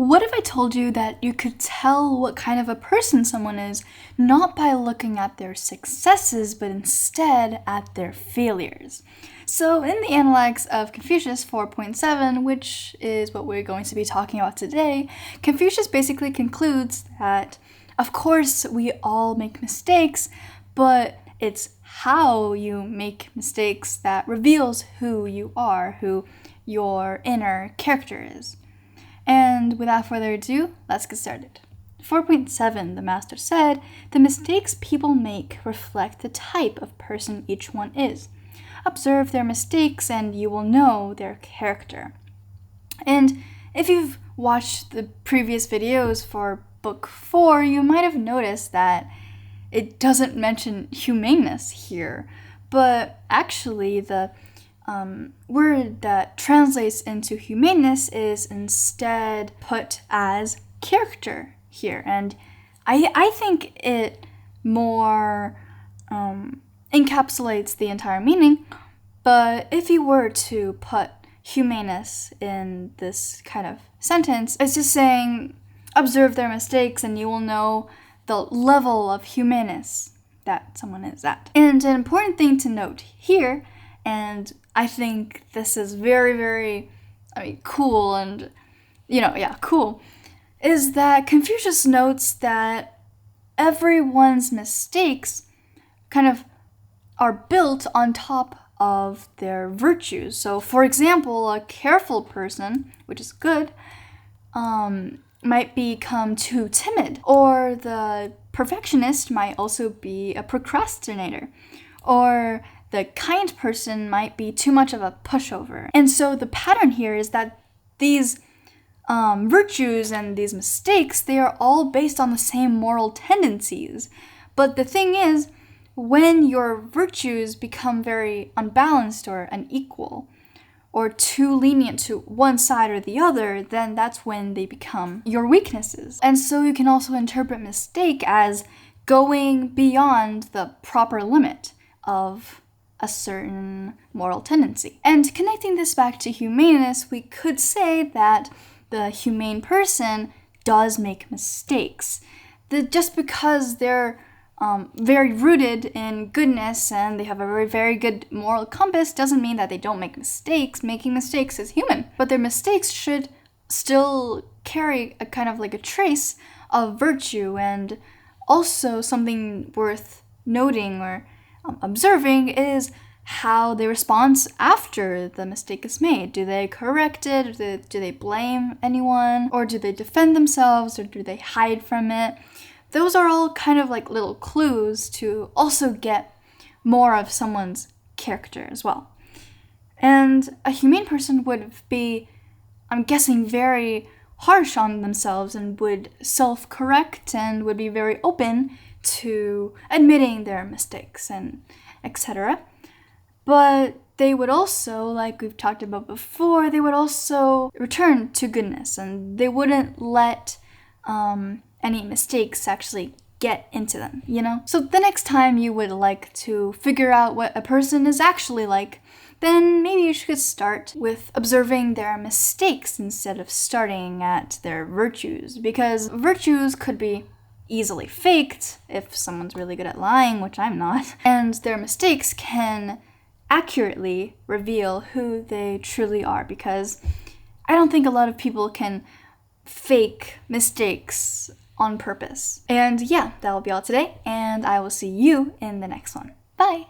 What if I told you that you could tell what kind of a person someone is not by looking at their successes, but instead at their failures? So in the Analects of Confucius 4.7, which is what we're going to be talking about today, Confucius basically concludes that, of course, we all make mistakes, but it's how you make mistakes that reveals who you are, who your inner character is. And without further ado, let's get started. 4.7, the master said, the mistakes people make reflect the type of person each one is. Observe their mistakes and you will know their character. And if you've watched the previous videos for book 4, you might have noticed that it doesn't mention humaneness here, but actually the word that translates into humaneness is instead put as character here. And I think it more encapsulates the entire meaning, but if you were to put humaneness in this kind of sentence, it's just saying, observe their mistakes and you will know the level of humaneness that someone is at. And an important thing to note here, and I think this is very, very, cool and, cool, is that Confucius notes that everyone's mistakes kind of are built on top of their virtues. So, for example, a careful person, which is good, might become too timid, or the perfectionist might also be a procrastinator, or the kind person might be too much of a pushover. And so the pattern here is that these virtues and these mistakes, they are all based on the same moral tendencies. But the thing is, when your virtues become very unbalanced or unequal, or too lenient to one side or the other, then that's when they become your weaknesses. And so you can also interpret mistake as going beyond the proper limit of a certain moral tendency. And connecting this back to humaneness, we could say that the humane person does make mistakes. Just because they're very rooted in goodness and they have a very, very good moral compass doesn't mean that they don't make mistakes. Making mistakes is human, but their mistakes should still carry a kind of like a trace of virtue. And also something worth noting or observing is how they respond after the mistake is made. Do they correct it? Do they blame anyone? Or do they defend themselves? Or do they hide from it? Those are all kind of like little clues to also get more of someone's character as well. And a humane person would be, I'm guessing, very harsh on themselves and would self-correct and would be very open to admitting their mistakes and etc. But they would also, like we've talked about before, they would also return to goodness and they wouldn't let any mistakes actually get into them, So the next time you would like to figure out what a person is actually like, then maybe you should start with observing their mistakes instead of starting at their virtues, because virtues could be easily faked if someone's really good at lying, which I'm not, and their mistakes can accurately reveal who they truly are, because I don't think a lot of people can fake mistakes on purpose. And yeah, that'll be all today, and I will see you in the next one. Bye!